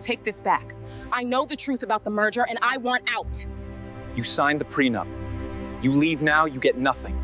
Take this back. I know the truth about the merger and I want out. You signed the prenup. You leave now, you get nothing.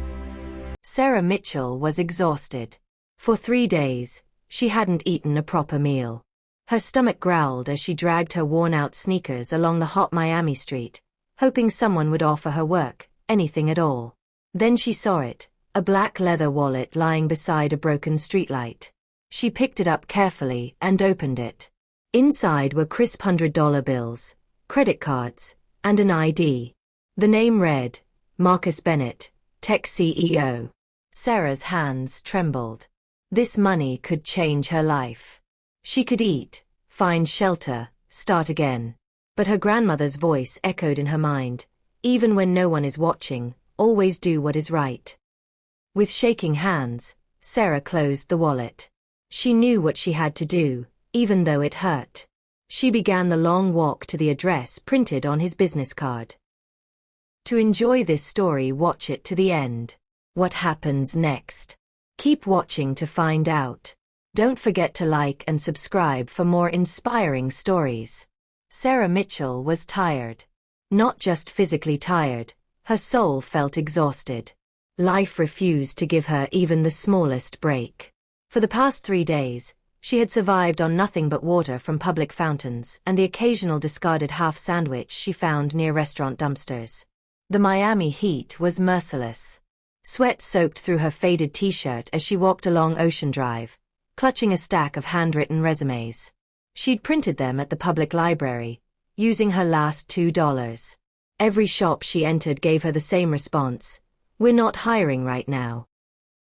Sarah Mitchell was exhausted. For 3 days, she hadn't eaten a proper meal. Her stomach growled as she dragged her worn-out sneakers along the hot Miami street, hoping someone would offer her work, anything at all. Then she saw it, a black leather wallet lying beside a broken streetlight. She picked it up carefully and opened it. Inside were crisp $100 bills, credit cards, and an ID. The name read, Marcus Bennett, Tech CEO. Sarah's hands trembled. This money could change her life. She could eat, find shelter, start again. But her grandmother's voice echoed in her mind, even when no one is watching, always do what is right. With shaking hands, Sarah closed the wallet. She knew what she had to do, even though it hurt. She began the long walk to the address printed on his business card. To enjoy this story, watch it to the end. What happens next? Keep watching to find out. Don't forget to like and subscribe for more inspiring stories. Sarah Mitchell was tired. Not just physically tired, her soul felt exhausted. Life refused to give her even the smallest break. For the past 3 days, she had survived on nothing but water from public fountains and the occasional discarded half sandwich she found near restaurant dumpsters. The Miami heat was merciless. Sweat soaked through her faded t-shirt as she walked along Ocean Drive, clutching a stack of handwritten resumes. She'd printed them at the public library, using her last $2. Every shop she entered gave her the same response: "We're not hiring right now."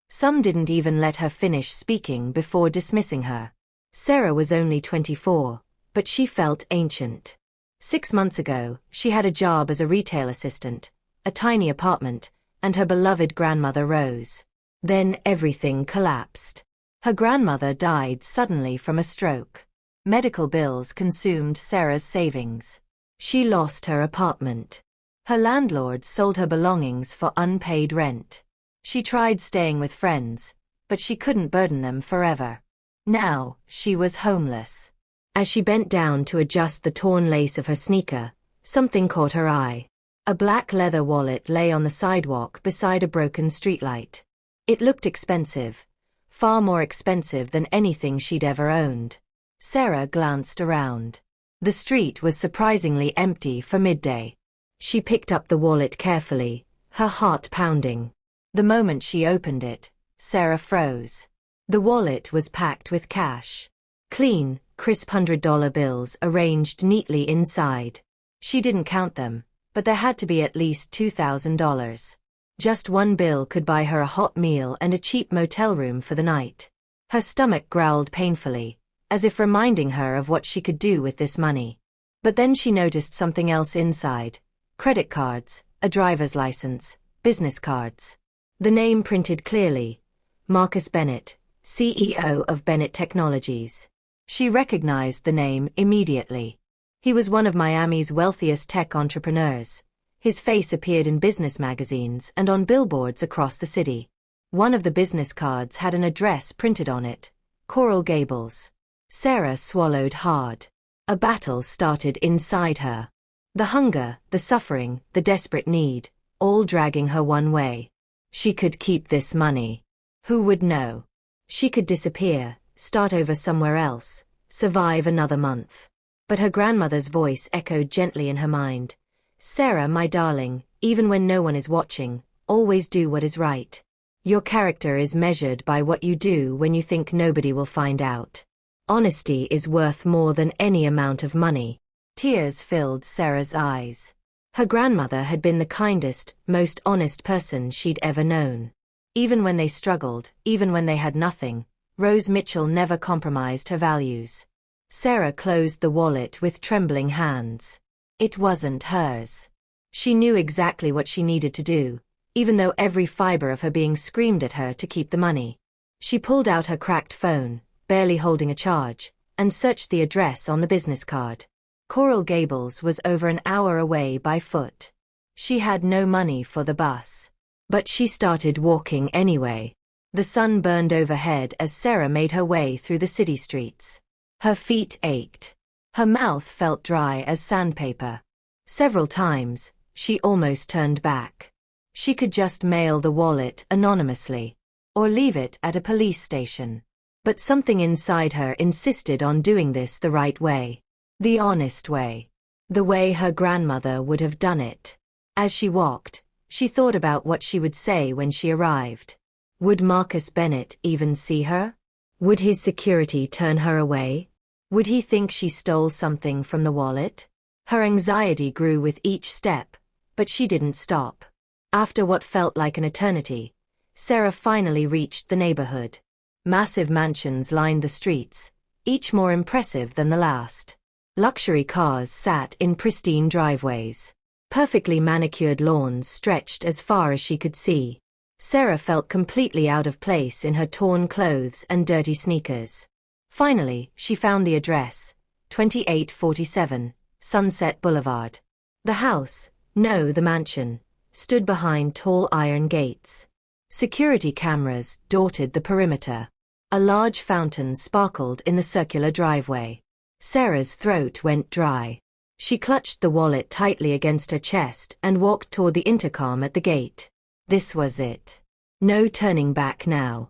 Some didn't even let her finish speaking before dismissing her. Sarah was only 24, but she felt ancient. 6 months ago, she had a job as a retail assistant, a tiny apartment, and her beloved grandmother Rose. Then everything collapsed. Her grandmother died suddenly from a stroke. Medical bills consumed Sarah's savings. She lost her apartment. Her landlord sold her belongings for unpaid rent. She tried staying with friends, but she couldn't burden them forever. Now, she was homeless. As she bent down to adjust the torn lace of her sneaker, something caught her eye. A black leather wallet lay on the sidewalk beside a broken streetlight. It looked expensive, far more expensive than anything she'd ever owned. Sarah glanced around. The street was surprisingly empty for midday. She picked up the wallet carefully, her heart pounding. The moment she opened it, Sarah froze. The wallet was packed with cash. Clean, crisp $100 bills arranged neatly inside. She didn't count them, but there had to be at least $2,000. Just one bill could buy her a hot meal and a cheap motel room for the night. Her stomach growled painfully, as if reminding her of what she could do with this money. But then she noticed something else inside: credit cards, a driver's license, business cards. The name printed clearly: Marcus Bennett, CEO of Bennett Technologies. She recognized the name immediately. He was one of Miami's wealthiest tech entrepreneurs. His face appeared in business magazines and on billboards across the city. One of the business cards had an address printed on it: Coral Gables. Sarah swallowed hard. A battle started inside her. The hunger, the suffering, the desperate need, all dragging her one way. She could keep this money. Who would know? She could disappear, start over somewhere else, survive another month. But her grandmother's voice echoed gently in her mind: "Sarah, my darling, even when no one is watching, always do what is right. Your character is measured by what you do when you think nobody will find out. Honesty is worth more than any amount of money." Tears filled Sarah's eyes. Her grandmother had been the kindest, most honest person she'd ever known. Even when they struggled, even when they had nothing, Rose Mitchell never compromised her values. Sarah closed the wallet with trembling hands. It wasn't hers. She knew exactly what she needed to do, even though every fiber of her being screamed at her to keep the money. She pulled out her cracked phone, barely holding a charge, and searched the address on the business card. Coral Gables was over an hour away by foot. She had no money for the bus. But she started walking anyway. The sun burned overhead as Sarah made her way through the city streets. Her feet ached. Her mouth felt dry as sandpaper. Several times, she almost turned back. She could just mail the wallet anonymously, or leave it at a police station. But something inside her insisted on doing this the right way. The honest way. The way her grandmother would have done it. As she walked, she thought about what she would say when she arrived. Would Marcus Bennett even see her? Would his security turn her away? Would he think she stole something from the wallet? Her anxiety grew with each step, but she didn't stop. After what felt like an eternity, Sarah finally reached the neighborhood. Massive mansions lined the streets, each more impressive than the last. Luxury cars sat in pristine driveways. Perfectly manicured lawns stretched as far as she could see. Sarah felt completely out of place in her torn clothes and dirty sneakers. Finally, she found the address, 2847, Sunset Boulevard. The house, no, the mansion, stood behind tall iron gates. Security cameras dotted the perimeter. A large fountain sparkled in the circular driveway. Sarah's throat went dry. She clutched the wallet tightly against her chest and walked toward the intercom at the gate. This was it. No turning back now.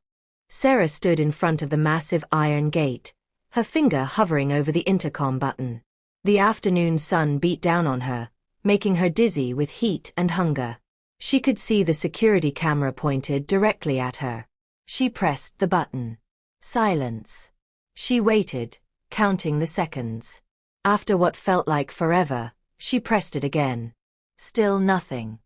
Sarah stood in front of the massive iron gate, her finger hovering over the intercom button. The afternoon sun beat down on her, making her dizzy with heat and hunger. She could see the security camera pointed directly at her. She pressed the button. Silence. She waited, counting the seconds. After what felt like forever, she pressed it again. Still nothing.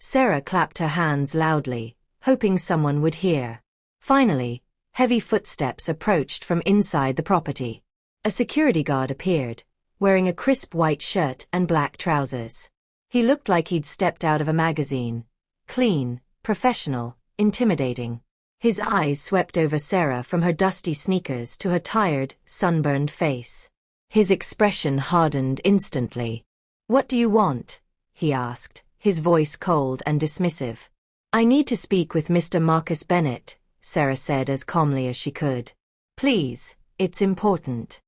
Sarah clapped her hands loudly, hoping someone would hear. Finally, heavy footsteps approached from inside the property. A security guard appeared, wearing a crisp white shirt and black trousers. He looked like he'd stepped out of a magazine. Clean, professional, intimidating. His eyes swept over Sarah from her dusty sneakers to her tired, sunburned face. His expression hardened instantly. "What do you want?" he asked, his voice cold and dismissive. "I need to speak with Mr. Marcus Bennett," Sarah said as calmly as she could. "Please, it's important."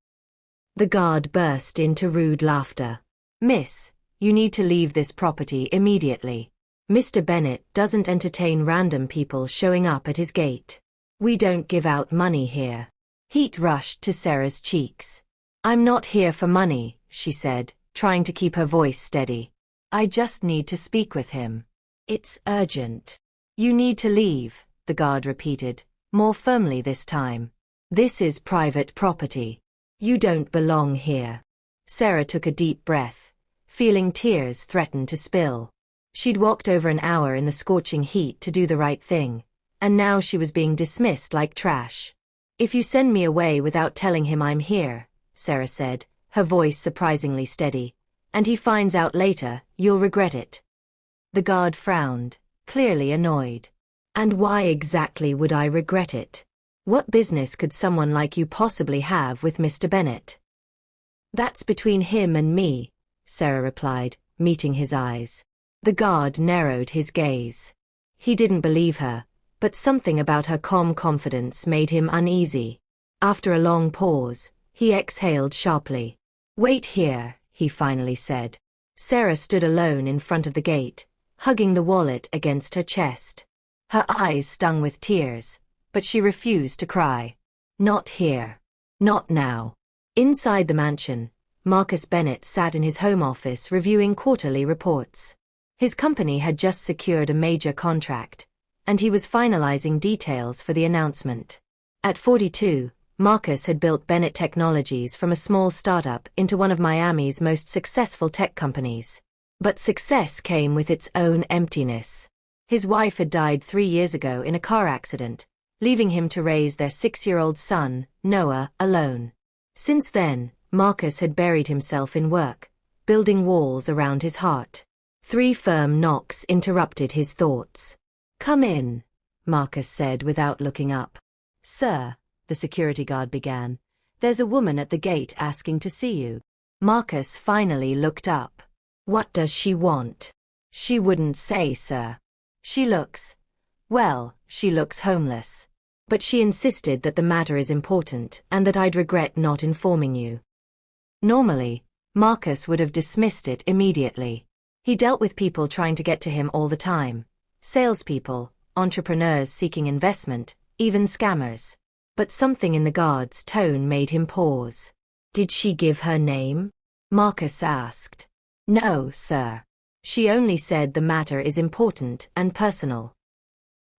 The guard burst into rude laughter. "Miss, you need to leave this property immediately. Mr. Bennett doesn't entertain random people showing up at his gate. We don't give out money here." Heat rushed to Sarah's cheeks. "I'm not here for money," she said, trying to keep her voice steady. "I just need to speak with him. It's urgent." "You need to leave," the guard repeated, more firmly this time. "This is private property. You don't belong here." Sarah took a deep breath, feeling tears threaten to spill. She'd walked over an hour in the scorching heat to do the right thing, and now she was being dismissed like trash. "If you send me away without telling him I'm here," Sarah said, her voice surprisingly steady, "and he finds out later, you'll regret it." The guard frowned, clearly annoyed. "And why exactly would I regret it? What business could someone like you possibly have with Mr. Bennett?" "That's between him and me," Sarah replied, meeting his eyes. The guard narrowed his gaze. He didn't believe her, but something about her calm confidence made him uneasy. After a long pause, he exhaled sharply. "Wait here," he finally said. Sarah stood alone in front of the gate, hugging the wallet against her chest. Her eyes stung with tears, but she refused to cry. Not here. Not now. Inside the mansion, Marcus Bennett sat in his home office reviewing quarterly reports. His company had just secured a major contract, and he was finalizing details for the announcement. At 42, Marcus had built Bennett Technologies from a small startup into one of Miami's most successful tech companies. But success came with its own emptiness. His wife had died 3 years ago in a car accident, leaving him to raise their 6-year-old son, Noah, alone. Since then, Marcus had buried himself in work, building walls around his heart. 3 firm knocks interrupted his thoughts. "Come in," Marcus said without looking up. "Sir," the security guard began, "there's a woman at the gate asking to see you." Marcus finally looked up. "What does she want?" "She wouldn't say, sir. She looks homeless. But she insisted that the matter is important and that I'd regret not informing you." Normally, Marcus would have dismissed it immediately. He dealt with people trying to get to him all the time. Salespeople, entrepreneurs seeking investment, even scammers. But something in the guard's tone made him pause. Did she give her name? Marcus asked. No, sir. She only said the matter is important and personal.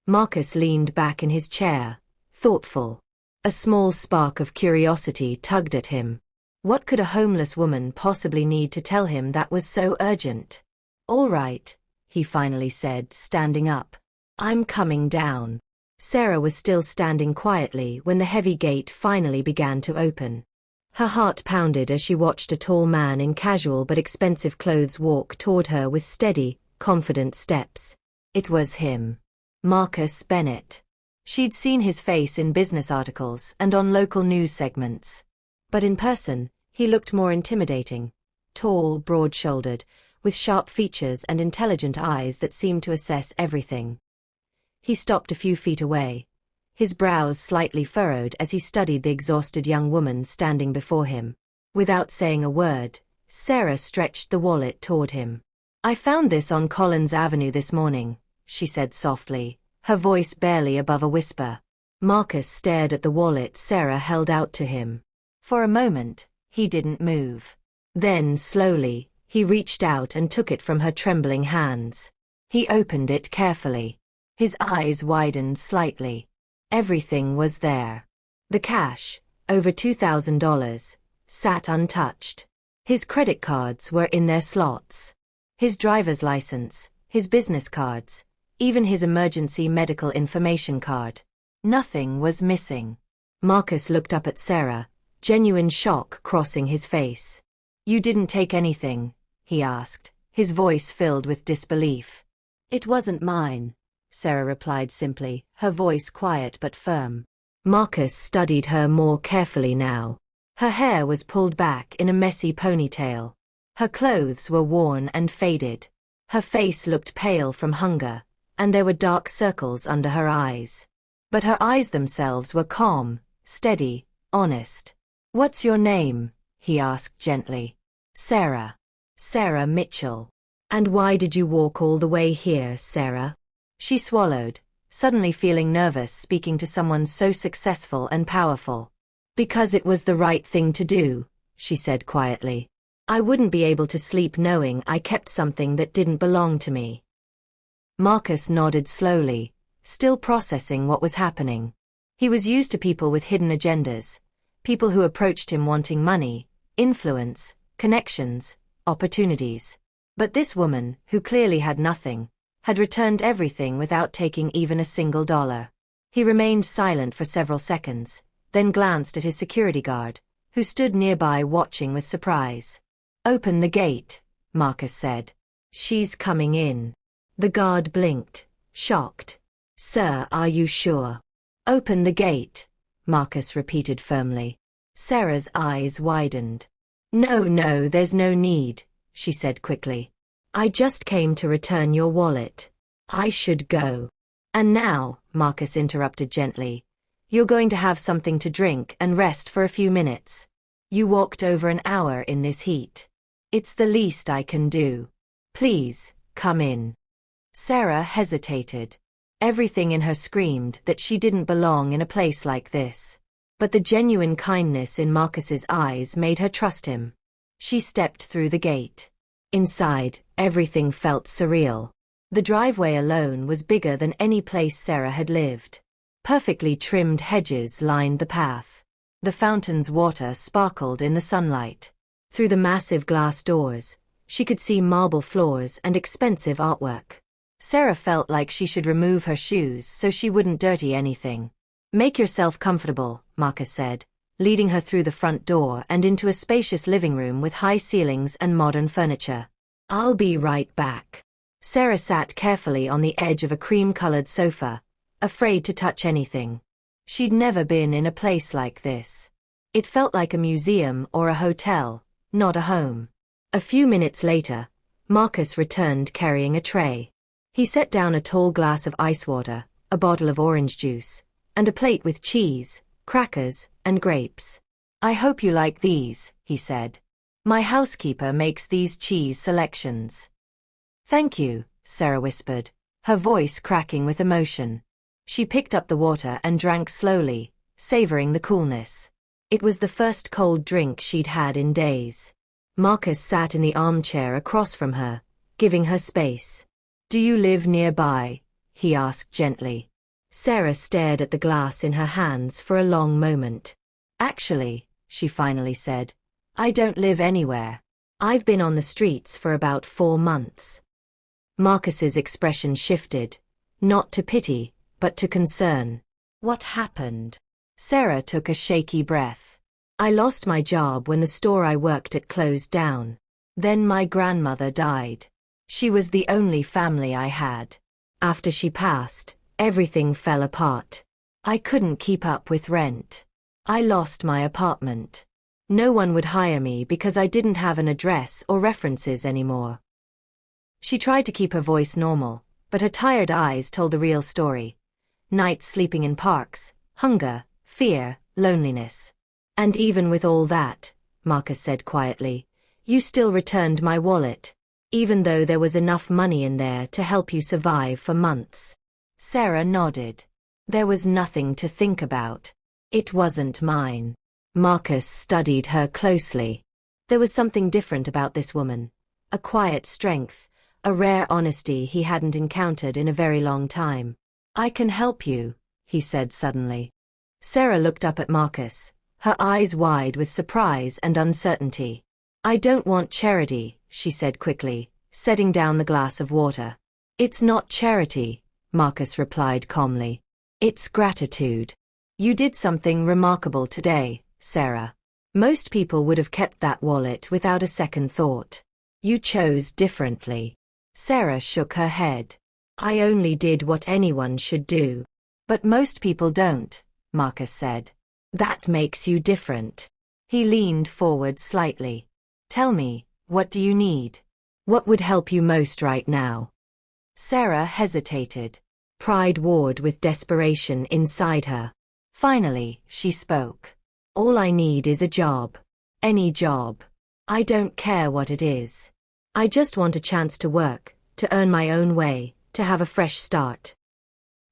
Marcus leaned back in his chair, thoughtful. A small spark of curiosity tugged at him. What could a homeless woman possibly need to tell him that was so urgent? All right, he finally said, standing up. I'm coming down. Sarah was still standing quietly when the heavy gate finally began to open. Her heart pounded as she watched a tall man in casual but expensive clothes walk toward her with steady, confident steps. It was him. Marcus Bennett. She'd seen his face in business articles and on local news segments. But in person, he looked more intimidating. Tall, broad-shouldered, with sharp features and intelligent eyes that seemed to assess everything. He stopped a few feet away, his brows slightly furrowed as he studied the exhausted young woman standing before him. Without saying a word, Sarah stretched the wallet toward him. I found this on Collins Avenue this morning, she said softly, her voice barely above a whisper. Marcus stared at the wallet Sarah held out to him. For a moment, he didn't move. Then, slowly, he reached out and took it from her trembling hands. He opened it carefully. His eyes widened slightly. Everything was there. The cash, over $2,000, sat untouched. His credit cards were in their slots. His driver's license, his business cards, even his emergency medical information card. Nothing was missing. Marcus looked up at Sarah, genuine shock crossing his face. You didn't take anything, he asked, his voice filled with disbelief. It wasn't mine, Sarah replied simply, her voice quiet but firm. Marcus studied her more carefully now. Her hair was pulled back in a messy ponytail. Her clothes were worn and faded. Her face looked pale from hunger, and there were dark circles under her eyes. But her eyes themselves were calm, steady, honest. What's your name? He asked gently. Sarah. Sarah Mitchell. And why did you walk all the way here, Sarah? She swallowed, suddenly feeling nervous speaking to someone so successful and powerful. Because it was the right thing to do, she said quietly. I wouldn't be able to sleep knowing I kept something that didn't belong to me. Marcus nodded slowly, still processing what was happening. He was used to people with hidden agendas, people who approached him wanting money, influence, connections, opportunities. But this woman, who clearly had nothing, had returned everything without taking even a single dollar. He remained silent for several seconds, then glanced at his security guard, who stood nearby watching with surprise. Open the gate, Marcus said. She's coming in. The guard blinked, shocked. Sir, are you sure? Open the gate, Marcus repeated firmly. Sarah's eyes widened. No, there's no need, she said quickly. I just came to return your wallet. I should go. And now, Marcus interrupted gently, you're going to have something to drink and rest for a few minutes. You walked over an hour in this heat. It's the least I can do. Please, come in. Sarah hesitated. Everything in her screamed that she didn't belong in a place like this. But the genuine kindness in Marcus's eyes made her trust him. She stepped through the gate. Inside, everything felt surreal. The driveway alone was bigger than any place Sarah had lived. Perfectly trimmed hedges lined the path. The fountain's water sparkled in the sunlight. Through the massive glass doors, she could see marble floors and expensive artwork. Sarah felt like she should remove her shoes so she wouldn't dirty anything. Make yourself comfortable, Marcus said, leading her through the front door and into a spacious living room with high ceilings and modern furniture. I'll be right back. Sarah sat carefully on the edge of a cream-colored sofa, afraid to touch anything. She'd never been in a place like this. It felt like a museum or a hotel, not a home. A few minutes later, Marcus returned carrying a tray. He set down a tall glass of ice water, a bottle of orange juice, and a plate with cheese, crackers, and grapes. I hope you like these, he said. My housekeeper makes these cheese selections. Thank you, Sarah whispered, her voice cracking with emotion. She picked up the water and drank slowly, savoring the coolness. It was the first cold drink she'd had in days. Marcus sat in the armchair across from her, giving her space. Do you live nearby? He asked gently. Sarah stared at the glass in her hands for a long moment. Actually, she finally said, I don't live anywhere. I've been on the streets for about 4 months. Marcus's expression shifted, not to pity, but to concern. What happened? Sarah took a shaky breath. I lost my job when the store I worked at closed down. Then my grandmother died. She was the only family I had. After she passed, everything fell apart. I couldn't keep up with rent. I lost my apartment. No one would hire me because I didn't have an address or references anymore. She tried to keep her voice normal, but her tired eyes told the real story. Nights sleeping in parks, hunger, fear, loneliness. And even with all that, Marcus said quietly, you still returned my wallet, even though there was enough money in there to help you survive for months. Sarah nodded. There was nothing to think about. It wasn't mine. Marcus studied her closely. There was something different about this woman. A quiet strength, a rare honesty he hadn't encountered in a very long time. I can help you, he said suddenly. Sarah looked up at Marcus, her eyes wide with surprise and uncertainty. I don't want charity, she said quickly, setting down the glass of water. It's not charity, Marcus replied calmly. It's gratitude. You did something remarkable today, Sarah. Most people would have kept that wallet without a second thought. You chose differently. Sarah shook her head. I only did what anyone should do. But most people don't, Marcus said. That makes you different. He leaned forward slightly. Tell me, what do you need? What would help you most right now? Sarah hesitated. Pride warred with desperation inside her. Finally, she spoke. All I need is a job. Any job. I don't care what it is. I just want a chance to work, to earn my own way, to have a fresh start.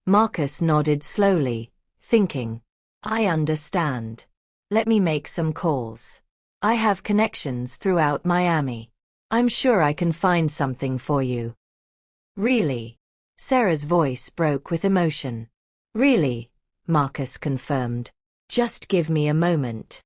Marcus nodded slowly, thinking. I understand. Let me make some calls. I have connections throughout Miami. I'm sure I can find something for you. Really? Sarah's voice broke with emotion. Really? Marcus confirmed. Just give me a moment.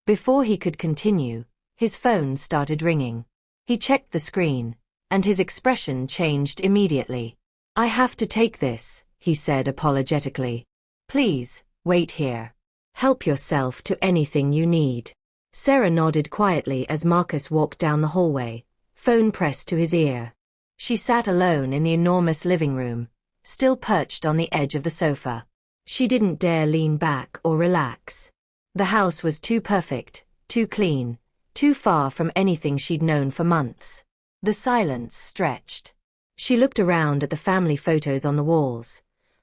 Before he could continue, his phone started ringing. He checked the screen, and his expression changed immediately. I have to take this, he said apologetically. Please, wait here. Help yourself to anything you need. Sarah nodded quietly as Marcus walked down the hallway, phone pressed to his ear. She sat alone in the enormous living room, still perched on the edge of the sofa. She didn't dare lean back or relax. The house was too perfect, too clean, too far from anything she'd known for months. The silence stretched. She looked around at the family photos on the walls.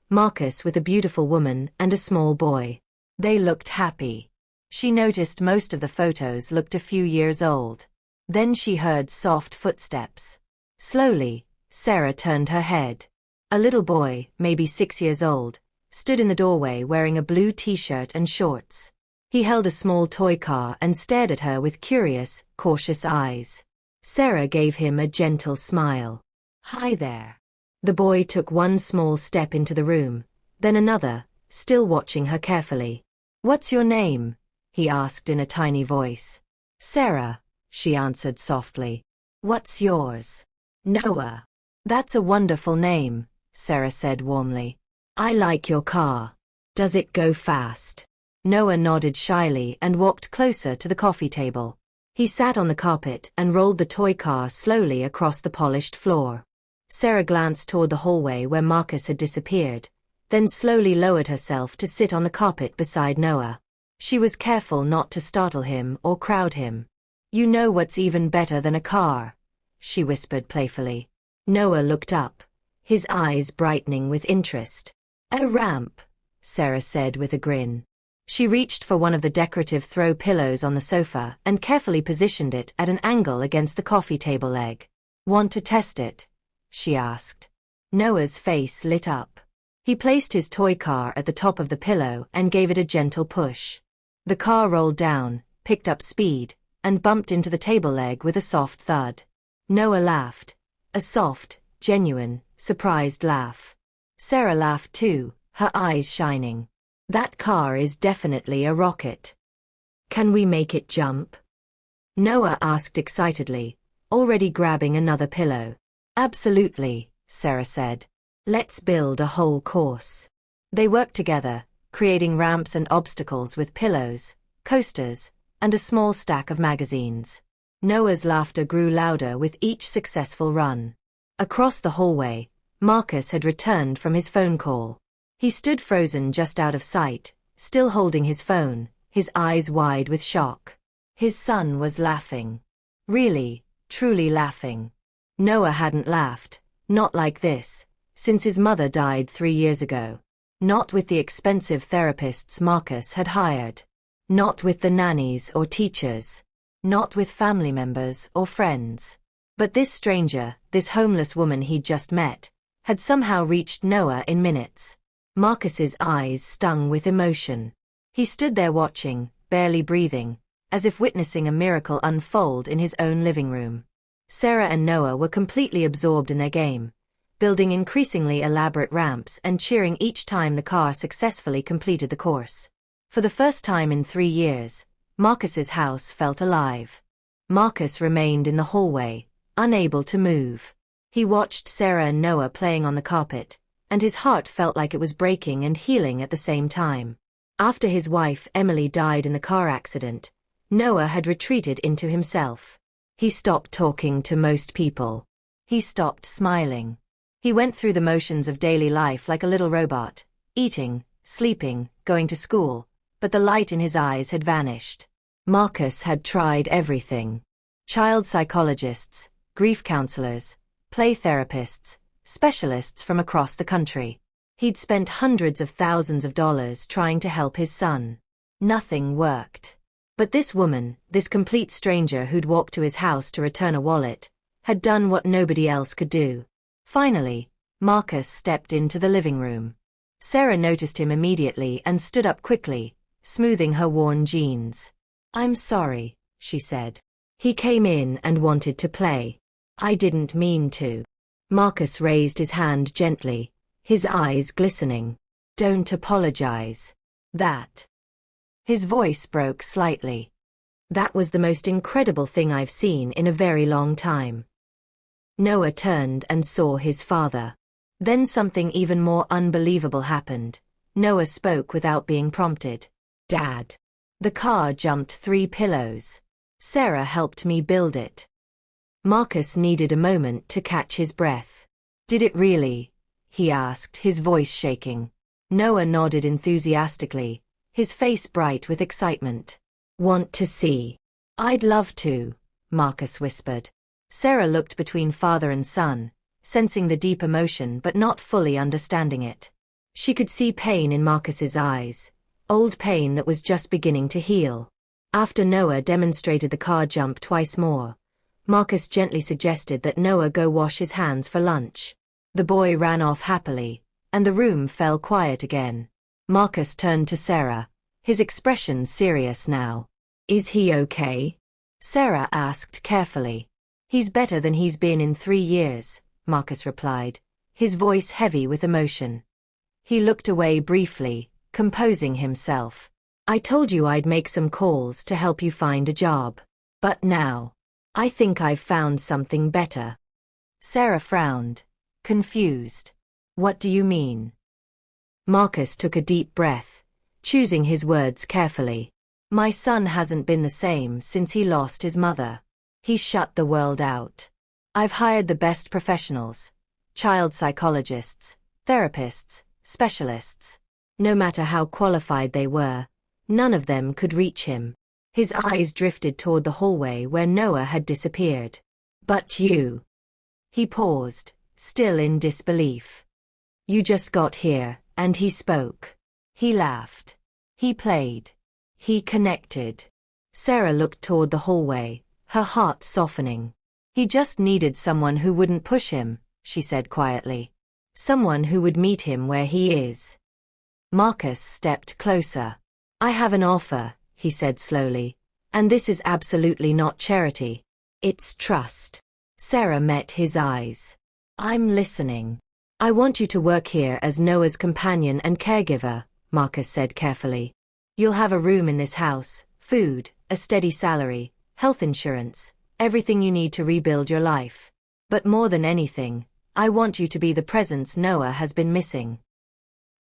Marcus with a beautiful woman and a small boy. They looked happy. She noticed most of the photos looked a few years old. Then she heard soft footsteps. Slowly, Sarah turned her head. A little boy, maybe 6 years old, stood in the doorway wearing a blue t-shirt and shorts. He held a small toy car and stared at her with curious, cautious eyes. Sarah gave him a gentle smile. Hi there. The boy took one small step into the room, then another, still watching her carefully. What's your name? He asked in a tiny voice. Sarah, she answered softly. What's yours? Noah. That's a wonderful name, Sarah said warmly. I like your car. Does it go fast? Noah nodded shyly and walked closer to the coffee table. He sat on the carpet and rolled the toy car slowly across the polished floor. Sarah glanced toward the hallway where Marcus had disappeared, then slowly lowered herself to sit on the carpet beside Noah. She was careful not to startle him or crowd him. You know what's even better than a car? She whispered playfully. Noah looked up, his eyes brightening with interest. A ramp, Sarah said with a grin. She reached for one of the decorative throw pillows on the sofa and carefully positioned it at an angle against the coffee table leg. "Want to test it?" she asked. Noah's face lit up. He placed his toy car at the top of the pillow and gave it a gentle push. The car rolled down, picked up speed, and bumped into the table leg with a soft thud. Noah laughed. A soft, genuine, surprised laugh. Sarah laughed too, her eyes shining. "That car is definitely a rocket. Can we make it jump?" Noah asked excitedly, already grabbing another pillow. "Absolutely," Sarah said. "Let's build a whole course." They worked together, creating ramps and obstacles with pillows, coasters, and a small stack of magazines. Noah's laughter grew louder with each successful run. Across the hallway, Marcus had returned from his phone call. He stood frozen just out of sight, still holding his phone, his eyes wide with shock. His son was laughing. Really, truly laughing. Noah hadn't laughed, not like this, since his mother died 3 years ago. Not with the expensive therapists Marcus had hired. Not with the nannies or teachers. Not with family members or friends. But this stranger, this homeless woman he'd just met, had somehow reached Noah in minutes. Marcus's eyes stung with emotion. He stood there watching, barely breathing, as if witnessing a miracle unfold in his own living room. Sarah and Noah were completely absorbed in their game, building increasingly elaborate ramps and cheering each time the car successfully completed the course. For the first time in 3 years, Marcus's house felt alive. Marcus remained in the hallway, unable to move. He watched Sarah and Noah playing on the carpet, and his heart felt like it was breaking and healing at the same time. After his wife Emily died in the car accident, Noah had retreated into himself. He stopped talking to most people. He stopped smiling. He went through the motions of daily life like a little robot, eating, sleeping, going to school, but the light in his eyes had vanished. Marcus had tried everything. Child psychologists, grief counselors, play therapists, specialists from across the country. He'd spent hundreds of thousands of dollars trying to help his son. Nothing worked. But this woman, this complete stranger who'd walked to his house to return a wallet, had done what nobody else could do. Finally, Marcus stepped into the living room. Sarah noticed him immediately and stood up quickly, smoothing her worn jeans. "I'm sorry," she said. "He came in and wanted to play. I didn't mean to." Marcus raised his hand gently, his eyes glistening. "Don't apologize. That..." His voice broke slightly. "That was the most incredible thing I've seen in a very long time." Noah turned and saw his father. Then something even more unbelievable happened. Noah spoke without being prompted. "Dad." "The car jumped 3 pillows. Sarah helped me build it." Marcus needed a moment to catch his breath. "Did it really?" he asked, his voice shaking. Noah nodded enthusiastically, his face bright with excitement. "Want to see?" "I'd love to," Marcus whispered. Sarah looked between father and son, sensing the deep emotion but not fully understanding it. She could see pain in Marcus's eyes, old pain that was just beginning to heal. After Noah demonstrated the car jump twice more, Marcus gently suggested that Noah go wash his hands for lunch. The boy ran off happily, and the room fell quiet again. Marcus turned to Sarah, his expression serious now. "Is he okay?" Sarah asked carefully. "He's better than he's been in 3 years," Marcus replied, his voice heavy with emotion. He looked away briefly, composing himself. "I told you I'd make some calls to help you find a job. But now, I think I've found something better." Sarah frowned, confused. "What do you mean?" Marcus took a deep breath, choosing his words carefully. "My son hasn't been the same since he lost his mother. He shut the world out. I've hired the best professionals, child psychologists, therapists, specialists. No matter how qualified they were, none of them could reach him." His eyes drifted toward the hallway where Noah had disappeared. "But you..." He paused, still in disbelief. "You just got here," and he spoke. He laughed. He played. He connected. Sarah looked toward the hallway, her heart softening. He just needed someone who wouldn't push him, she said quietly. Someone who would meet him where he is. Marcus stepped closer. I have an offer, he said slowly. And this is absolutely not charity. It's trust. Sarah met his eyes. I'm listening. I want you to work here as Noah's companion and caregiver, Marcus said carefully. You'll have a room in this house, food, a steady salary, health insurance, everything you need to rebuild your life. But more than anything, I want you to be the presence Noah has been missing.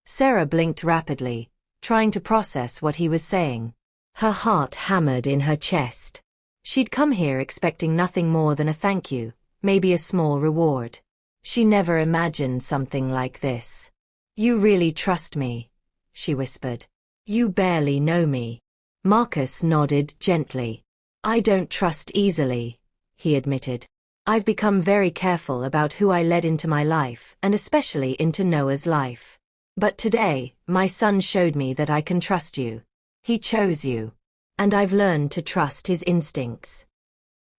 Sarah blinked rapidly, trying to process what he was saying. Her heart hammered in her chest. She'd come here expecting nothing more than a thank you, maybe a small reward. She never imagined something like this. You really trust me, she whispered. You barely know me. Marcus nodded gently. I don't trust easily, he admitted. I've become very careful about who I let into my life and especially into Noah's life. But today, my son showed me that I can trust you. He chose you. And I've learned to trust his instincts.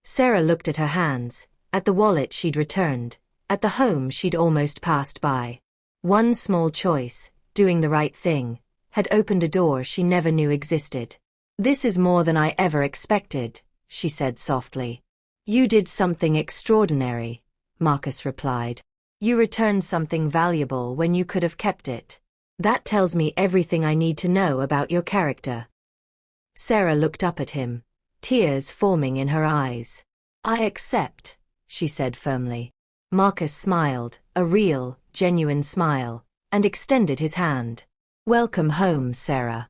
Sarah looked at her hands, at the wallet she'd returned, at the home she'd almost passed by. One small choice, doing the right thing, had opened a door she never knew existed. This is more than I ever expected, she said softly. You did something extraordinary, Marcus replied. You returned something valuable when you could have kept it. That tells me everything I need to know about your character. Sarah looked up at him, tears forming in her eyes. I accept, she said firmly. Marcus smiled, a real, genuine smile, and extended his hand. Welcome home, Sarah.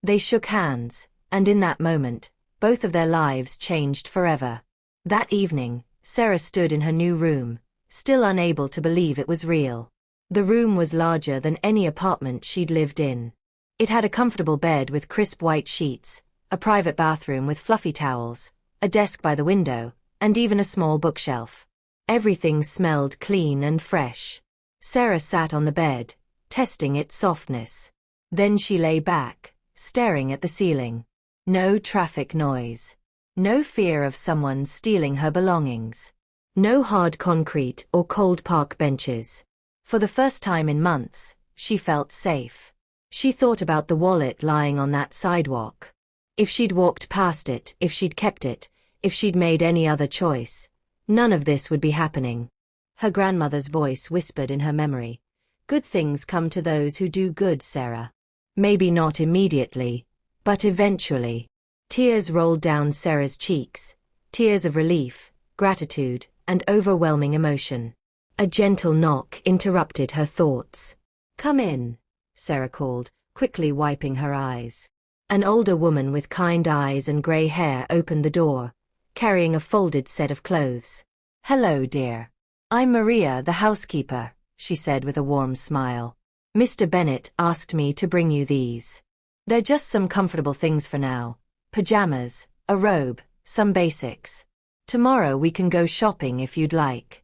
They shook hands, and in that moment, both of their lives changed forever. That evening, Sarah stood in her new room, still unable to believe it was real. The room was larger than any apartment she'd lived in. It had a comfortable bed with crisp white sheets, a private bathroom with fluffy towels, a desk by the window, and even a small bookshelf. Everything smelled clean and fresh. Sarah sat on the bed, testing its softness. Then she lay back, staring at the ceiling. No traffic noise. No fear of someone stealing her belongings. No hard concrete or cold park benches. For the first time in months, she felt safe. She thought about the wallet lying on that sidewalk. If she'd walked past it, if she'd kept it, if she'd made any other choice, none of this would be happening. Her grandmother's voice whispered in her memory. Good things come to those who do good, Sarah. Maybe not immediately, but eventually. Tears rolled down Sarah's cheeks, tears of relief, gratitude, and overwhelming emotion. A gentle knock interrupted her thoughts. Come in, Sarah called, quickly wiping her eyes. An older woman with kind eyes and gray hair opened the door, carrying a folded set of clothes. Hello, dear. I'm Maria, the housekeeper, she said with a warm smile. Mr. Bennett asked me to bring you these. They're just some comfortable things for now. Pajamas, a robe, some basics. Tomorrow we can go shopping if you'd like.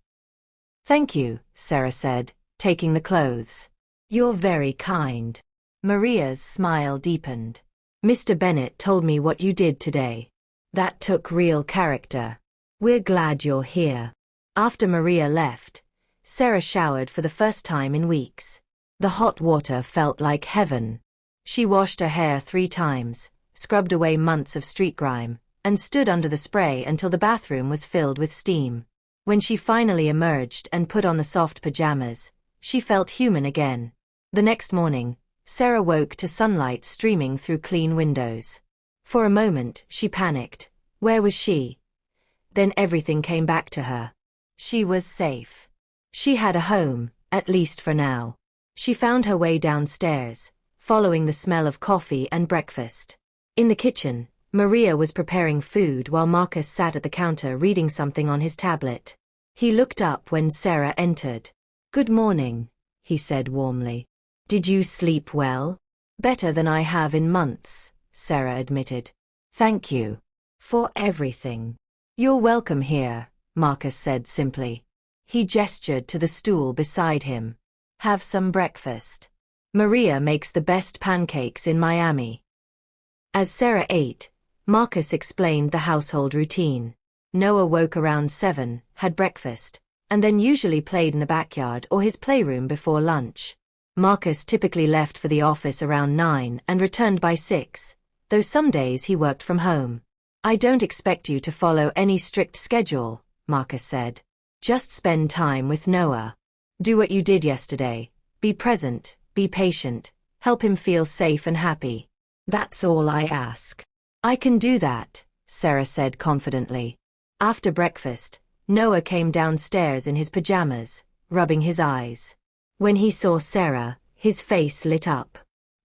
Thank you, Sarah said, taking the clothes. You're very kind. Maria's smile deepened. Mr. Bennett told me what you did today. That took real character. We're glad you're here. After Maria left, Sarah showered for the first time in weeks. The hot water felt like heaven. She washed her hair 3 times, scrubbed away months of street grime, and stood under the spray until the bathroom was filled with steam. When she finally emerged and put on the soft pajamas, she felt human again. The next morning, Sarah woke to sunlight streaming through clean windows. For a moment, she panicked. Where was she? Then everything came back to her. She was safe. She had a home, at least for now. She found her way downstairs, following the smell of coffee and breakfast. In the kitchen, Maria was preparing food while Marcus sat at the counter reading something on his tablet. He looked up when Sarah entered. Good morning, he said warmly. Did you sleep well? Better than I have in months, Sarah admitted. Thank you. For everything. You're welcome here, Marcus said simply. He gestured to the stool beside him. Have some breakfast. Maria makes the best pancakes in Miami. As Sarah ate, Marcus explained the household routine. Noah woke around 7, had breakfast, and then usually played in the backyard or his playroom before lunch. Marcus typically left for the office around 9 and returned by 6, though some days he worked from home. I don't expect you to follow any strict schedule, Marcus said. Just spend time with Noah. Do what you did yesterday. Be present, be patient, help him feel safe and happy. That's all I ask. I can do that, Sarah said confidently. After breakfast, Noah came downstairs in his pajamas, rubbing his eyes. When he saw Sarah, his face lit up.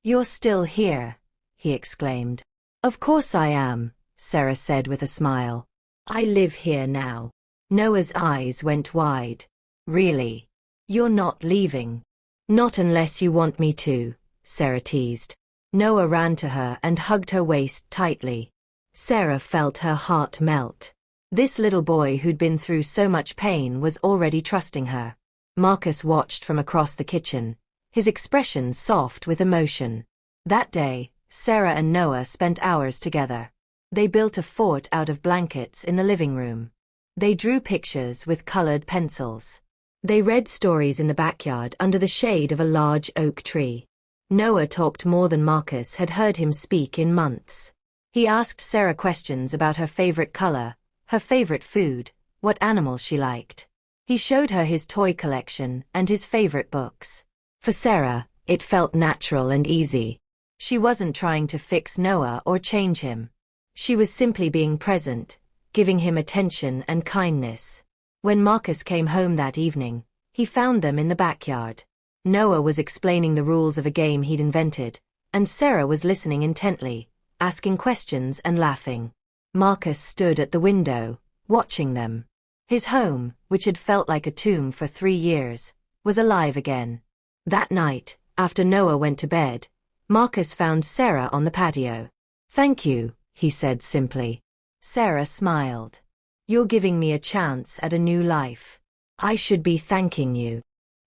"You're still here," he exclaimed. "Of course I am," Sarah said with a smile. "I live here now." Noah's eyes went wide. "Really? You're not leaving?" "Not unless you want me to," Sarah teased. Noah ran to her and hugged her waist tightly. Sarah felt her heart melt. This little boy who'd been through so much pain was already trusting her. Marcus watched from across the kitchen, his expression soft with emotion. That day, Sarah and Noah spent hours together. They built a fort out of blankets in the living room. They drew pictures with colored pencils. They read stories in the backyard under the shade of a large oak tree. Noah talked more than Marcus had heard him speak in months. He asked Sarah questions about her favorite color, her favorite food, what animals she liked. He showed her his toy collection and his favorite books. For Sarah, it felt natural and easy. She wasn't trying to fix Noah or change him. She was simply being present, giving him attention and kindness. When Marcus came home that evening, he found them in the backyard. Noah was explaining the rules of a game he'd invented, and Sarah was listening intently, asking questions and laughing. Marcus stood at the window, watching them. His home, which had felt like a tomb for 3 years, was alive again. That night, after Noah went to bed, Marcus found Sarah on the patio. "Thank you," he said simply. Sarah smiled. "You're giving me a chance at a new life. I should be thanking you."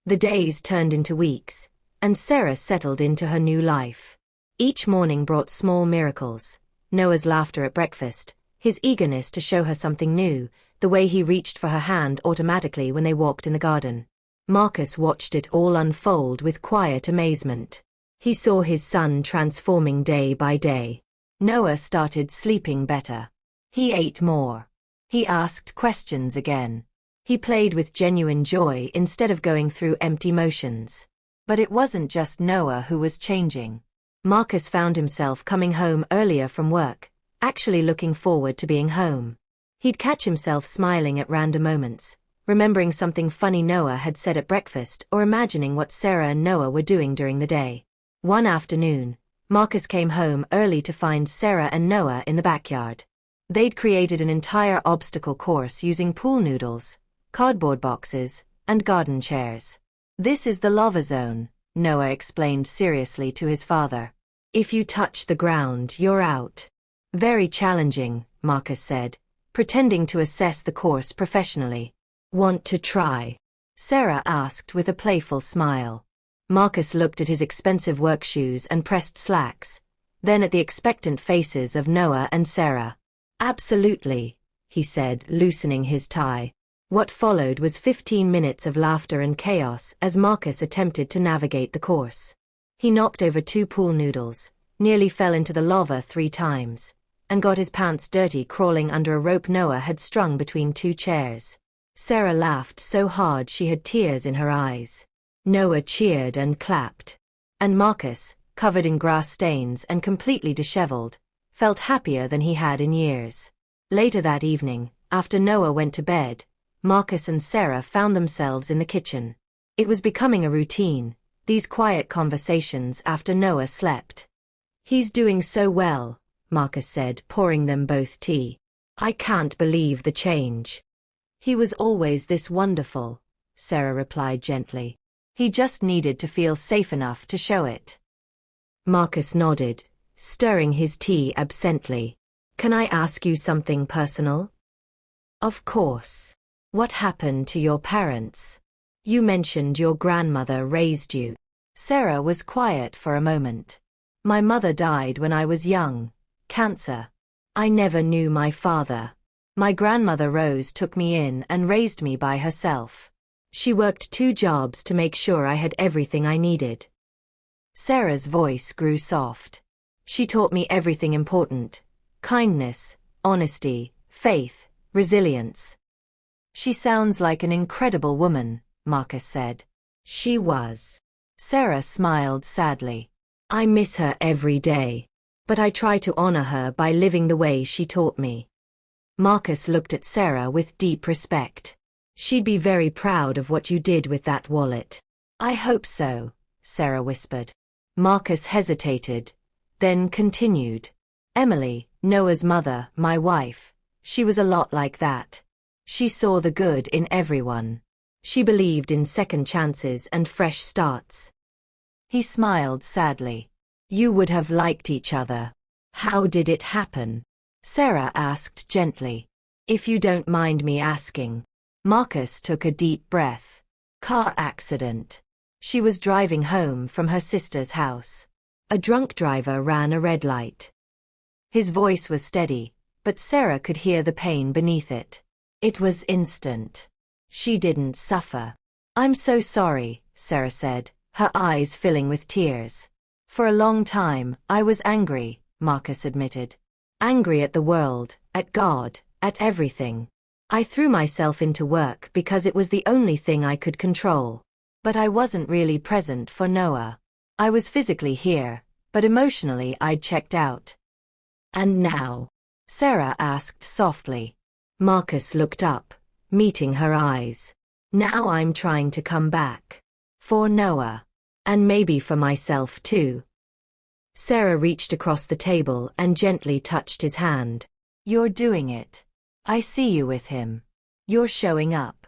The days turned into weeks, and Sarah settled into her new life. Each morning brought small miracles: Noah's laughter at breakfast, his eagerness to show her something new, the way he reached for her hand automatically when they walked in the garden. Marcus watched it all unfold with quiet amazement. He saw his son transforming day by day. Noah started sleeping better. He ate more. He asked questions again. He played with genuine joy instead of going through empty motions. But it wasn't just Noah who was changing. Marcus found himself coming home earlier from work, actually looking forward to being home. He'd catch himself smiling at random moments, remembering something funny Noah had said at breakfast or imagining what Sarah and Noah were doing during the day. One afternoon, Marcus came home early to find Sarah and Noah in the backyard. They'd created an entire obstacle course using pool noodles, cardboard boxes, and garden chairs. "This is the lava zone," Noah explained seriously to his father. "If you touch the ground, you're out." "Very challenging," Marcus said, pretending to assess the course professionally. "Want to try?" Sarah asked with a playful smile. Marcus looked at his expensive work shoes and pressed slacks, then at the expectant faces of Noah and Sarah. "Absolutely," he said, loosening his tie. What followed was 15 minutes of laughter and chaos as Marcus attempted to navigate the course. He knocked over 2 pool noodles, nearly fell into the lava 3 times, and got his pants dirty crawling under a rope Noah had strung between 2 chairs. Sarah laughed so hard she had tears in her eyes. Noah cheered and clapped. And Marcus, covered in grass stains and completely disheveled, felt happier than he had in years. Later that evening, after Noah went to bed, Marcus and Sarah found themselves in the kitchen. It was becoming a routine, these quiet conversations after Noah slept. "He's doing so well," Marcus said, pouring them both tea. "I can't believe the change." "He was always this wonderful," Sarah replied gently. "He just needed to feel safe enough to show it." Marcus nodded, stirring his tea absently. "Can I ask you something personal?" "Of course. What happened to your parents? You mentioned your grandmother raised you." Sarah was quiet for a moment. My mother died when I was young. Cancer. I never knew my father. My grandmother Rose took me in and raised me by herself. She worked 2 jobs to make sure I had everything I needed. Sarah's voice grew soft. She taught me everything important: kindness, honesty, faith, resilience. She sounds like an incredible woman, Marcus said. She was. Sarah smiled sadly. I miss her every day, but I try to honor her by living the way she taught me. Marcus looked at Sarah with deep respect. She'd be very proud of what you did with that wallet. I hope so, Sarah whispered. Marcus hesitated, then continued. Emily, Noah's mother, my wife, she was a lot like that. She saw the good in everyone. She believed in second chances and fresh starts. He smiled sadly. You would have liked each other. How did it happen? Sarah asked gently. If you don't mind me asking. Marcus took a deep breath. Car accident. She was driving home from her sister's house. A drunk driver ran a red light. His voice was steady, but Sarah could hear the pain beneath it. It was instant. She didn't suffer. I'm so sorry, Sarah said, her eyes filling with tears. For a long time, I was angry, Marcus admitted. Angry at the world, at God, at everything. I threw myself into work because it was the only thing I could control. But I wasn't really present for Noah. I was physically here, but emotionally I'd checked out. And now? Sarah asked softly. Marcus looked up, meeting her eyes. Now I'm trying to come back. For Noah. And maybe for myself too. Sarah reached across the table and gently touched his hand. You're doing it. I see you with him. You're showing up.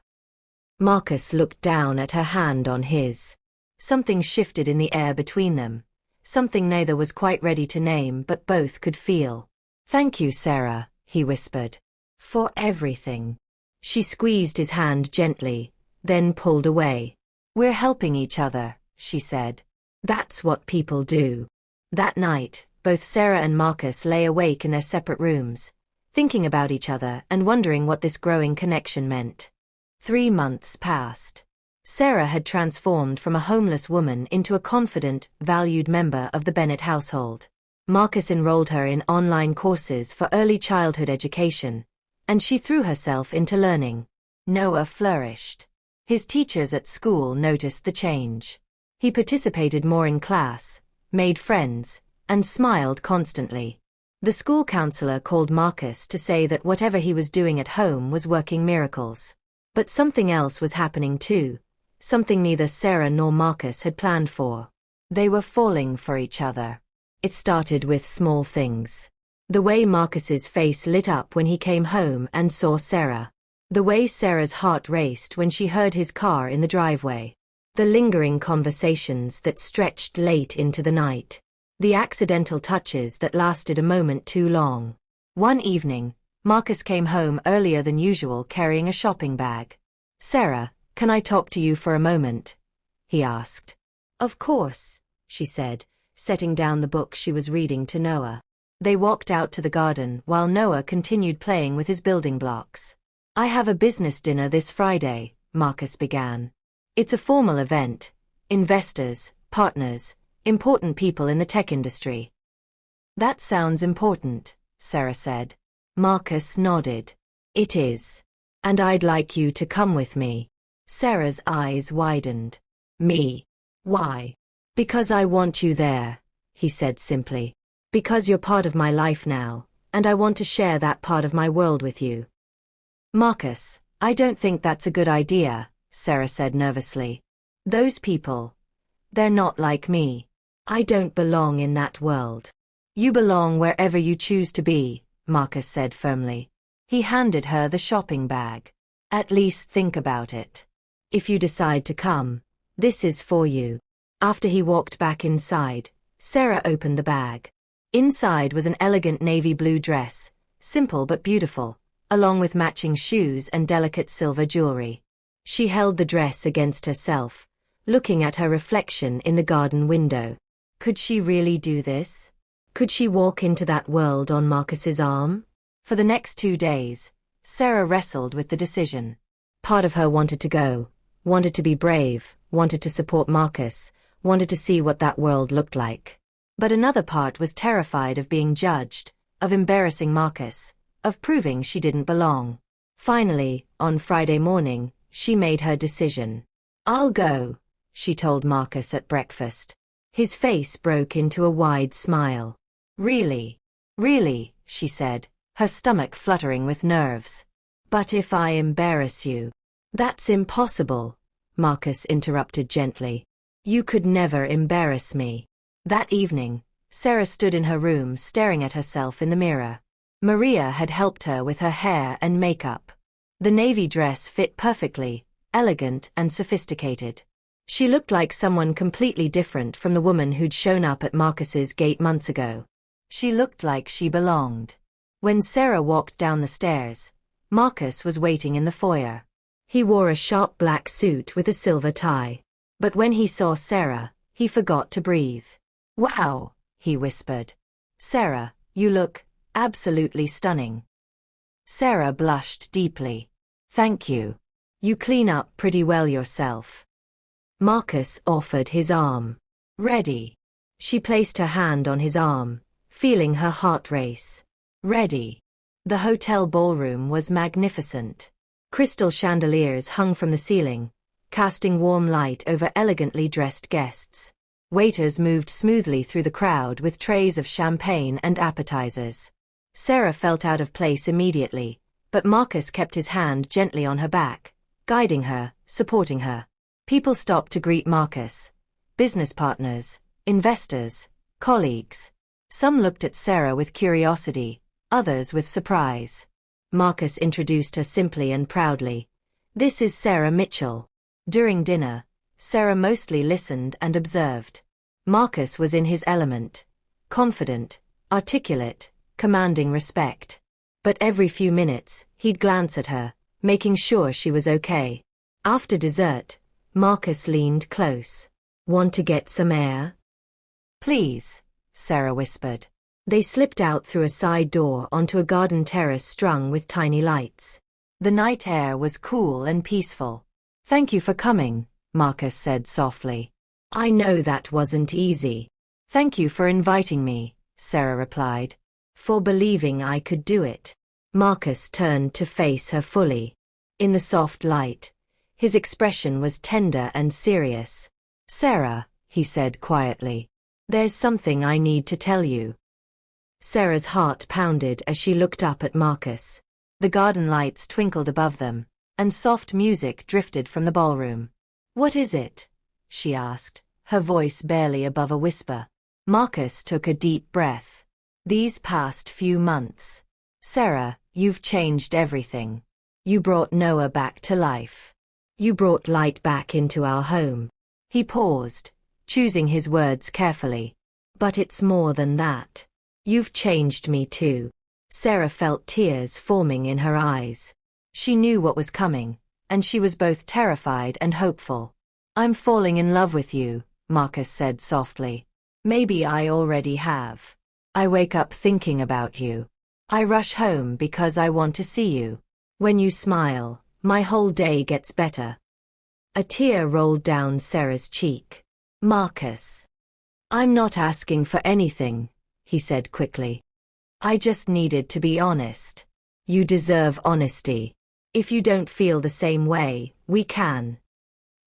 Marcus looked down at her hand on his. Something shifted in the air between them. Something neither was quite ready to name but both could feel. Thank you, Sarah, he whispered. For everything. She squeezed his hand gently, then pulled away. We're helping each other, she said. That's what people do. That night, both Sarah and Marcus lay awake in their separate rooms, thinking about each other and wondering what this growing connection meant. 3 months passed. Sarah had transformed from a homeless woman into a confident, valued member of the Bennett household. Marcus enrolled her in online courses for early childhood education, and she threw herself into learning. Noah flourished. His teachers at school noticed the change. He participated more in class, made friends, and smiled constantly. The school counselor called Marcus to say that whatever he was doing at home was working miracles. But something else was happening too, something neither Sarah nor Marcus had planned for. They were falling for each other. It started with small things. The way Marcus's face lit up when he came home and saw Sarah. The way Sarah's heart raced when she heard his car in the driveway. The lingering conversations that stretched late into the night. The accidental touches that lasted a moment too long. One evening, Marcus came home earlier than usual carrying a shopping bag. Sarah, can I talk to you for a moment? He asked. Of course, she said, setting down the book she was reading to Noah. They walked out to the garden while Noah continued playing with his building blocks. I have a business dinner this Friday, Marcus began. It's a formal event. Investors, partners, important people in the tech industry. That sounds important, Sarah said. Marcus nodded. It is. And I'd like you to come with me. Sarah's eyes widened. Me? Why? Because I want you there, he said simply. Because you're part of my life now, and I want to share that part of my world with you. Marcus, I don't think that's a good idea, Sarah said nervously. Those people. They're not like me. I don't belong in that world. You belong wherever you choose to be, Marcus said firmly. He handed her the shopping bag. At least think about it. If you decide to come, this is for you. After he walked back inside, Sarah opened the bag. Inside was an elegant navy blue dress, simple but beautiful, along with matching shoes and delicate silver jewelry. She held the dress against herself, looking at her reflection in the garden window. Could she really do this? Could she walk into that world on Marcus's arm? For the next 2 days, Sarah wrestled with the decision. Part of her wanted to go, wanted to be brave, wanted to support Marcus, wanted to see what that world looked like. But another part was terrified of being judged, of embarrassing Marcus, of proving she didn't belong. Finally, on Friday morning, she made her decision. "I'll go," she told Marcus at breakfast. His face broke into a wide smile. "Really? Really?" she said, her stomach fluttering with nerves. "But if I embarrass you?" "That's impossible," Marcus interrupted gently. "You could never embarrass me." That evening, Sarah stood in her room staring at herself in the mirror. Maria had helped her with her hair and makeup. The navy dress fit perfectly, elegant and sophisticated. She looked like someone completely different from the woman who'd shown up at Marcus's gate months ago. She looked like she belonged. When Sarah walked down the stairs, Marcus was waiting in the foyer. He wore a sharp black suit with a silver tie. But when he saw Sarah, he forgot to breathe. "Wow," he whispered. "Sarah, you look absolutely stunning." Sarah blushed deeply. "Thank you. You clean up pretty well yourself." Marcus offered his arm. "Ready?" She placed her hand on his arm, feeling her heart race. "Ready." The hotel ballroom was magnificent. Crystal chandeliers hung from the ceiling, casting warm light over elegantly dressed guests. Waiters moved smoothly through the crowd with trays of champagne and appetizers. Sarah felt out of place immediately, but Marcus kept his hand gently on her back, guiding her, supporting her. People stopped to greet Marcus. Business partners, investors, colleagues. Some looked at Sarah with curiosity, others with surprise. Marcus introduced her simply and proudly. "This is Sarah Mitchell." During dinner, Sarah mostly listened and observed. Marcus was in his element, confident, articulate, commanding respect. But every few minutes, he'd glance at her, making sure she was okay. After dessert, Marcus leaned close. "Want to get some air?" "Please," Sarah whispered. They slipped out through a side door onto a garden terrace strung with tiny lights. The night air was cool and peaceful. "Thank you for coming," Marcus said softly. "I know that wasn't easy." "Thank you for inviting me," Sarah replied. "For believing I could do it." Marcus turned to face her fully. In the soft light, his expression was tender and serious. "Sarah," he said quietly, "there's something I need to tell you." Sarah's heart pounded as she looked up at Marcus. The garden lights twinkled above them, and soft music drifted from the ballroom. "What is it?" she asked, her voice barely above a whisper. Marcus took a deep breath. "These past few months, Sarah, you've changed everything. You brought Noah back to life. You brought light back into our home." He paused, choosing his words carefully. "But it's more than that. You've changed me too." Sarah felt tears forming in her eyes. She knew what was coming, and she was both terrified and hopeful. "I'm falling in love with you," Marcus said softly. "Maybe I already have. I wake up thinking about you. I rush home because I want to see you. When you smile, my whole day gets better." A tear rolled down Sarah's cheek. "Marcus, I'm not asking for anything," he said quickly. "I just needed to be honest. You deserve honesty. If you don't feel the same way, we can."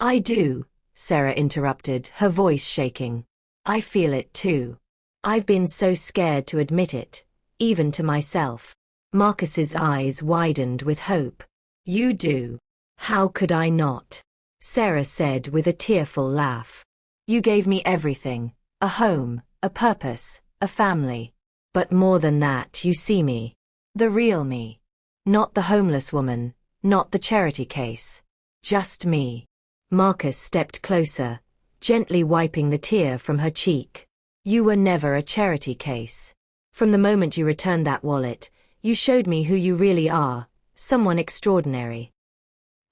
"I do," Sarah interrupted, her voice shaking. "I feel it too. I've been so scared to admit it, even to myself." Marcus's eyes widened with hope. "You do. How could I not?" Sarah said with a tearful laugh. "You gave me everything, a home, a purpose, a family. But more than that, you see me. The real me. Not the homeless woman, not the charity case. Just me." Marcus stepped closer, gently wiping the tear from her cheek. "You were never a charity case. From the moment you returned that wallet, you showed me who you really are, someone extraordinary."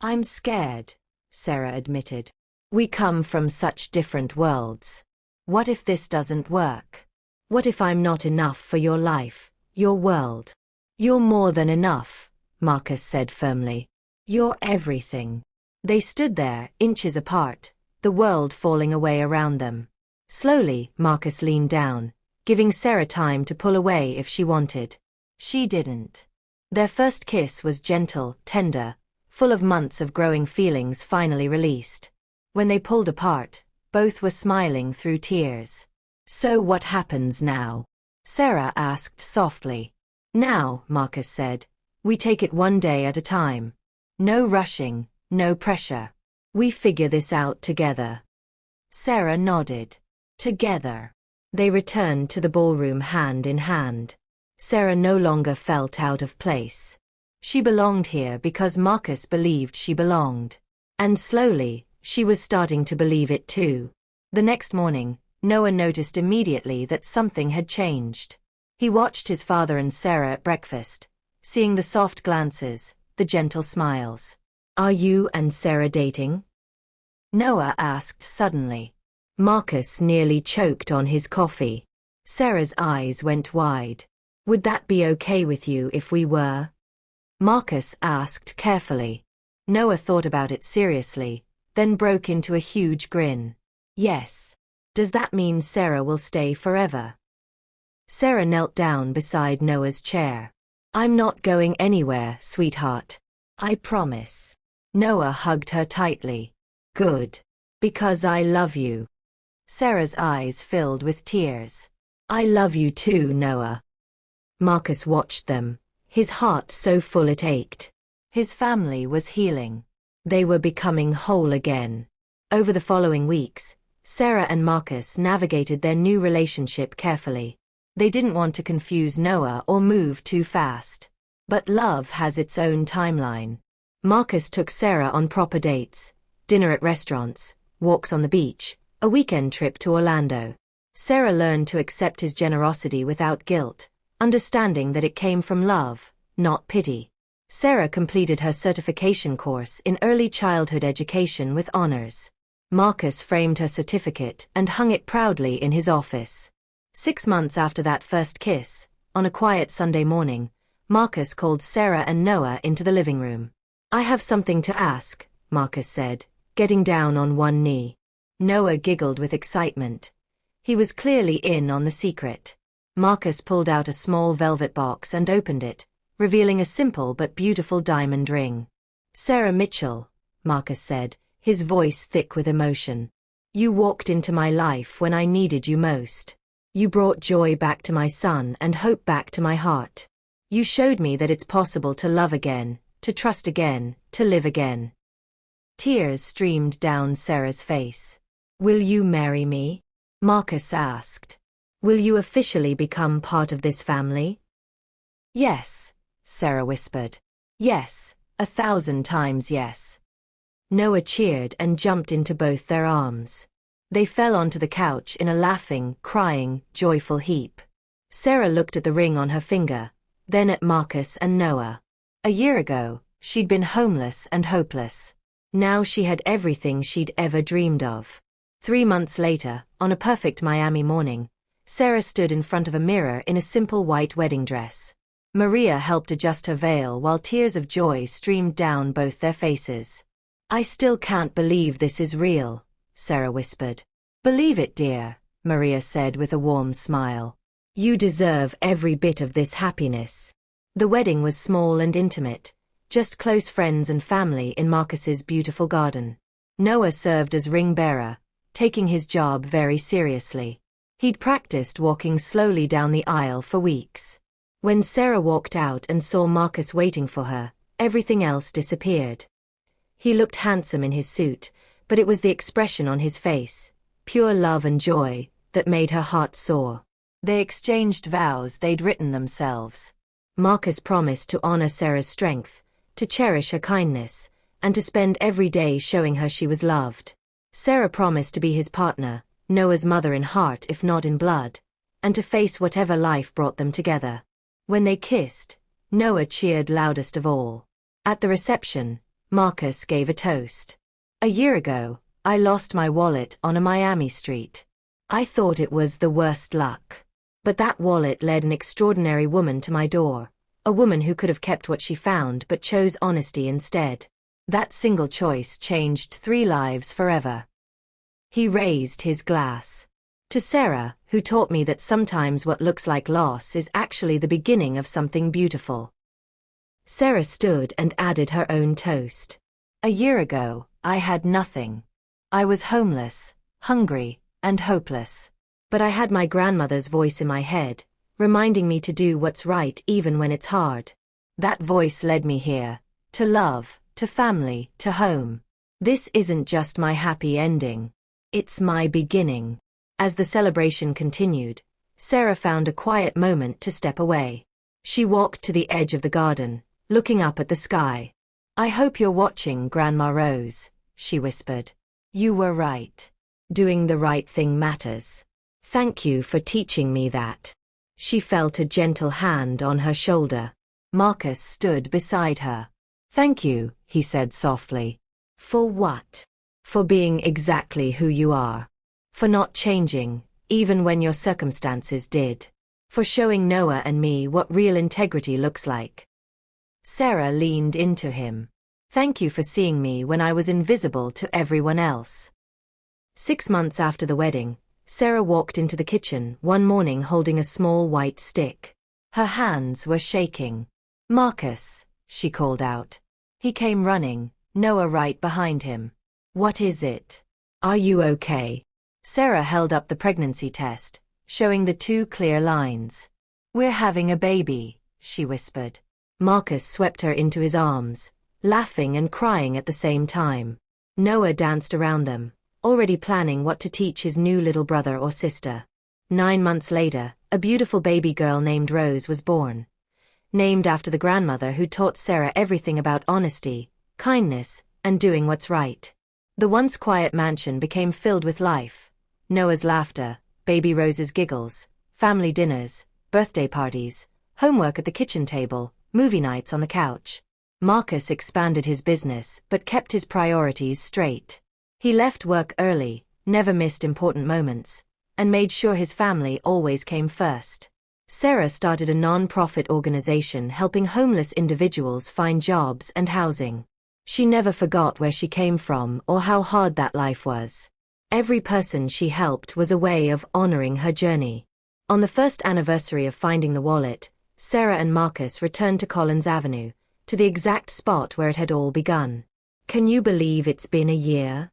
"I'm scared," Sarah admitted. We come from such different worlds. What if this doesn't work? What if I'm not enough for your life, your world? You're more than enough, Marcus said firmly. You're everything. They stood there, inches apart, the world falling away around them. Slowly, Marcus leaned down, giving Sarah time to pull away if she wanted. She didn't. Their first kiss was gentle, tender, full of months of growing feelings finally released. When they pulled apart, both were smiling through tears. So what happens now? Sarah asked softly. Now, Marcus said, we take it one day at a time. No rushing, no pressure. We figure this out together. Sarah nodded. Together. They returned to the ballroom hand in hand. Sarah no longer felt out of place. She belonged here because Marcus believed she belonged. And slowly, she was starting to believe it too. The next morning, Noah noticed immediately that something had changed. He watched his father and Sarah at breakfast, seeing the soft glances, the gentle smiles. Are you and Sarah dating? Noah asked suddenly. Marcus nearly choked on his coffee. Sarah's eyes went wide. Would that be okay with you if we were? Marcus asked carefully. Noah thought about it seriously, then broke into a huge grin. Yes. Does that mean Sarah will stay forever? Sarah knelt down beside Noah's chair. I'm not going anywhere, sweetheart. I promise. Noah hugged her tightly. Good. Because I love you. Sarah's eyes filled with tears. I love you too, Noah. Marcus watched them, his heart so full it ached. His family was healing. They were becoming whole again. Over the following weeks, Sarah and Marcus navigated their new relationship carefully. They didn't want to confuse Noah or move too fast. But love has its own timeline. Marcus took Sarah on proper dates, dinner at restaurants, walks on the beach, a weekend trip to Orlando. Sarah learned to accept his generosity without guilt, understanding that it came from love, not pity. Sarah completed her certification course in early childhood education with honors. Marcus framed her certificate and hung it proudly in his office. 6 months after that first kiss, on a quiet Sunday morning, Marcus called Sarah and Noah into the living room. I have something to ask, Marcus said, getting down on one knee. Noah giggled with excitement. He was clearly in on the secret. Marcus pulled out a small velvet box and opened it, revealing a simple but beautiful diamond ring. Sarah Mitchell, Marcus said, his voice thick with emotion. You walked into my life when I needed you most. You brought joy back to my son and hope back to my heart. You showed me that it's possible to love again, to trust again, to live again. Tears streamed down Sarah's face. Will you marry me? Marcus asked. Will you officially become part of this family? Yes, Sarah whispered. Yes, 1,000 times yes. Noah cheered and jumped into both their arms. They fell onto the couch in a laughing, crying, joyful heap. Sarah looked at the ring on her finger, then at Marcus and Noah. A year ago, she'd been homeless and hopeless. Now she had everything she'd ever dreamed of. 3 months later, on a perfect Miami morning, Sarah stood in front of a mirror in a simple white wedding dress. Maria helped adjust her veil while tears of joy streamed down both their faces. I still can't believe this is real, Sarah whispered. Believe it, dear, Maria said with a warm smile. You deserve every bit of this happiness. The wedding was small and intimate, just close friends and family in Marcus's beautiful garden. Noah served as ring bearer, taking his job very seriously. He'd practiced walking slowly down the aisle for weeks. When Sarah walked out and saw Marcus waiting for her, everything else disappeared. He looked handsome in his suit, but it was the expression on his face, pure love and joy, that made her heart soar. They exchanged vows they'd written themselves. Marcus promised to honor Sarah's strength, to cherish her kindness, and to spend every day showing her she was loved. Sarah promised to be his partner, Noah's mother in heart if not in blood, and to face whatever life brought them together. When they kissed, Noah cheered loudest of all. At the reception, Marcus gave a toast. A year ago, I lost my wallet on a Miami street. I thought it was the worst luck. But that wallet led an extraordinary woman to my door, a woman who could have kept what she found but chose honesty instead. That single choice changed 3 lives forever. He raised his glass. To Sarah, who taught me that sometimes what looks like loss is actually the beginning of something beautiful. Sarah stood and added her own toast. A year ago, I had nothing. I was homeless, hungry, and hopeless. But I had my grandmother's voice in my head, reminding me to do what's right even when it's hard. That voice led me here, to love, to family, to home. This isn't just my happy ending. It's my beginning. As the celebration continued, Sarah found a quiet moment to step away. She walked to the edge of the garden, looking up at the sky. "I hope you're watching, Grandma Rose," she whispered. "You were right. Doing the right thing matters. Thank you for teaching me that." She felt a gentle hand on her shoulder. Marcus stood beside her. "Thank you," he said softly. "For what?" "For being exactly who you are. For not changing, even when your circumstances did. For showing Noah and me what real integrity looks like." Sarah leaned into him. "Thank you for seeing me when I was invisible to everyone else." 6 months after the wedding, Sarah walked into the kitchen one morning holding a small white stick. Her hands were shaking. "Marcus," she called out. He came running, Noah right behind him. "What is it? Are you okay?" Sarah held up the pregnancy test, showing the 2 clear lines. "We're having a baby," she whispered. Marcus swept her into his arms, laughing and crying at the same time. Noah danced around them, already planning what to teach his new little brother or sister. 9 months later, a beautiful baby girl named Rose was born. Named after the grandmother who taught Sarah everything about honesty, kindness, and doing what's right. The once quiet mansion became filled with life. Noah's laughter, baby Rose's giggles, family dinners, birthday parties, homework at the kitchen table, movie nights on the couch. Marcus expanded his business but kept his priorities straight. He left work early, never missed important moments, and made sure his family always came first. Sarah started a non-profit organization helping homeless individuals find jobs and housing. She never forgot where she came from or how hard that life was. Every person she helped was a way of honoring her journey. On the first anniversary of finding the wallet, Sarah and Marcus returned to Collins Avenue, to the exact spot where it had all begun. "Can you believe it's been a year?"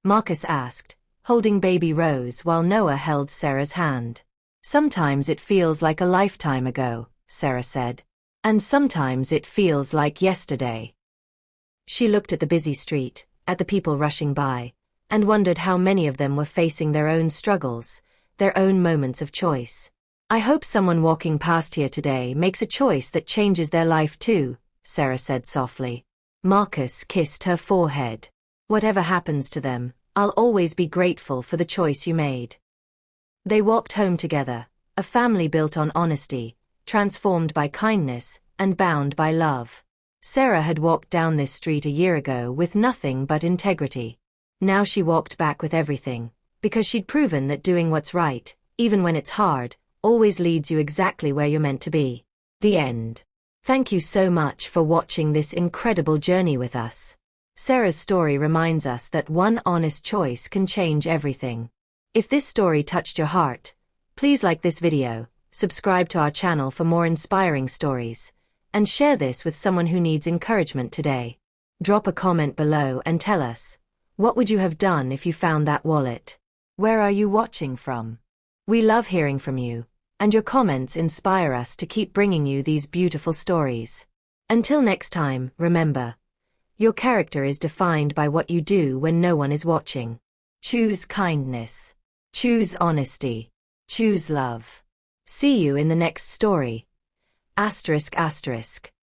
Marcus asked, holding baby Rose while Noah held Sarah's hand. "Sometimes it feels like a lifetime ago," Sarah said. "And sometimes it feels like yesterday." She looked at the busy street, at the people rushing by, and wondered how many of them were facing their own struggles, their own moments of choice. "I hope someone walking past here today makes a choice that changes their life too," Sarah said softly. Marcus kissed her forehead. "Whatever happens to them, I'll always be grateful for the choice you made." They walked home together, a family built on honesty, transformed by kindness, and bound by love. Sarah had walked down this street a year ago with nothing but integrity. Now she walked back with everything, because she'd proven that doing what's right, even when it's hard, always leads you exactly where you're meant to be. The end. Thank you so much for watching this incredible journey with us. Sarah's story reminds us that one honest choice can change everything. If this story touched your heart, please like this video, subscribe to our channel for more inspiring stories, and share this with someone who needs encouragement today. Drop a comment below and tell us, what would you have done if you found that wallet? Where are you watching from? We love hearing from you, and your comments inspire us to keep bringing you these beautiful stories. Until next time, remember, your character is defined by what you do when no one is watching. Choose kindness. Choose honesty. Choose love. See you in the next story. ****.